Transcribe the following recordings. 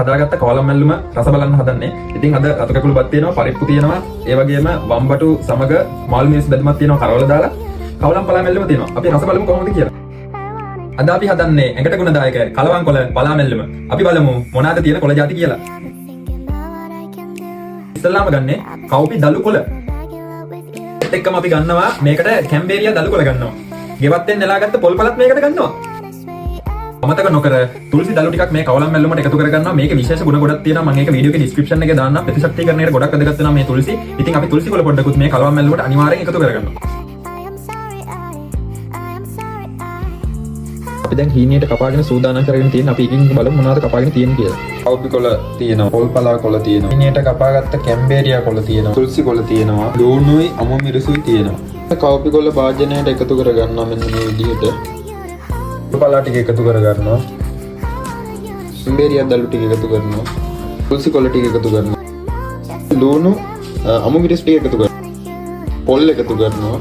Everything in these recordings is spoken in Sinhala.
හදාගත්ත කවලම් මැල්ලුම රස බලන්න හදන්නේ. ඉතින් අද රතු කැකුළු බත් තියෙනවා, පරිප්පු තියෙනවා, ඒ වගේම වම්බටු සමග මාළු මිරිස් බැදමක් තියෙනවා කරවල දාලා. කවලම් පලා මැල්ලුම තියෙනවා. අපි රස බලමු කොහොමද කියලා. අද අපි හදන්නේ ඇඟට ගුණදායක කලවම් කොළ පලා මැල්ලුම. අපි බලමු මොනවාද තියෙන කොළ ಜಾති කියලා. ඉස්සල්ලාම ගන්නේ කව්පි දළු කොළ. ඒත් එක්කම අපි ගන්නවා මේකට කැම්බේරියා දළු කොළ ගන්නවා. ගෙවත්තෙන් නෙලාගත්ත පොල් පළත් මේකට ගන්නවා. අමතක නොකර තුල්සි දළු ටිකක් මේ කවලම් මැල්ලුමට එකතු කරගන්නවා. මේකේ විශේෂ ගුණ ගොඩක් තියෙනවා. මම ඒක වීඩියෝ එකේ ඩිස්ක්‍රිප්ෂන් එකේ දාන්නම්. ප්‍රතිශක්තිකරණයට ගොඩක් වැදගත් වෙනවා මේ තුල්සි. ඉතින් අපි තුල්සි කොළ පොඩ්ඩකුත් මේ කලවම් මැල්ලුමට අනිවාර්යෙන් එකතු කරගන්නවා. අපි දැන් හීනියට කපාගෙන සූදානම් කරගෙන තියෙන අපි එකින් බලමු මොනවද කපාගෙන තියෙන්නේ කියලා. කව්පි කොළ තියෙනවා, පොල් පලා කොළ තියෙනවා, හීනියට කපාගත්ත කැම්බේරියා කොළ තියෙනවා, තුල්සි කොළ තියෙනවා, ලුණුයි අමු මිරිසුයි තියෙනවා. කව්පි කොළ භාජනයට එකතු කරගන්නවා මෙන්න මේ විදිහට. පොල් පලා ටික එකතු කරගන්නවා. කැම්බේරියා දළු ටික එකතු කරනවා. තුල්සි කොළ ටික එකතු කරනවා. ලුණු අමු මිරිස් ටික එකතු කරනවා. පොල් එකතු කරනවා.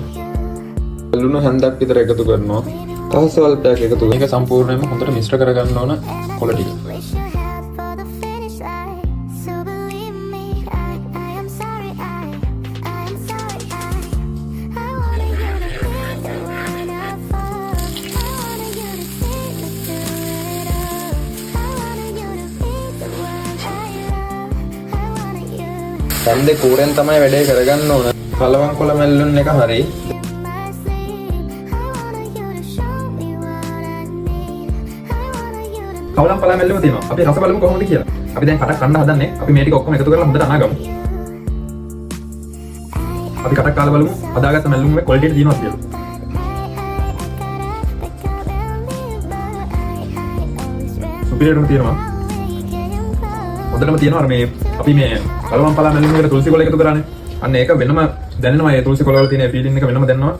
ලුණු හැන්දක් විතර එකතු කරනවා. තවසල්පයක් එකතු මේක සම්පූර්ණයෙන්ම හොඳට මිශ්‍ර කරගන්න ඕන කොළ ටික. සම්දේ කෝරෙන් තමයි වැඩේ කරගන්න ඕන. කලවම් කොළ මැල්ලුම් එක හරි. කවලම් පලා මැල්ලුම තියෙනවා. අපි රස බලමු කොහොමද කියලා. අපි දැන් කටක් කන්න හදන්නේ. අපි මේ ටික ඔක්කොම එකතු කරලා හොඳට අනාගමු. අපි කටක් කාලා බලමු හදාගත්ත මැල්ලුම මේ ක්වොලිටි එක තියෙනවද කියලා. සුපිරියර්ම තියෙනවා. හොඳටම තියෙනවා. අර මේ අපි මේ කලවම් පලා මැල්ලුම එකට තුල්සි කොළ එකතු කරානේ. අන්න ඒක වෙනම දැනෙනවා. මේ තුල්සි කොළ වල තියෙන ෆීලිං එක වෙනම දැනෙනවා.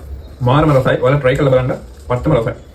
මාරම රසයි. ඔයාලා try කරලා බලන්න. පට්ටම රසයි.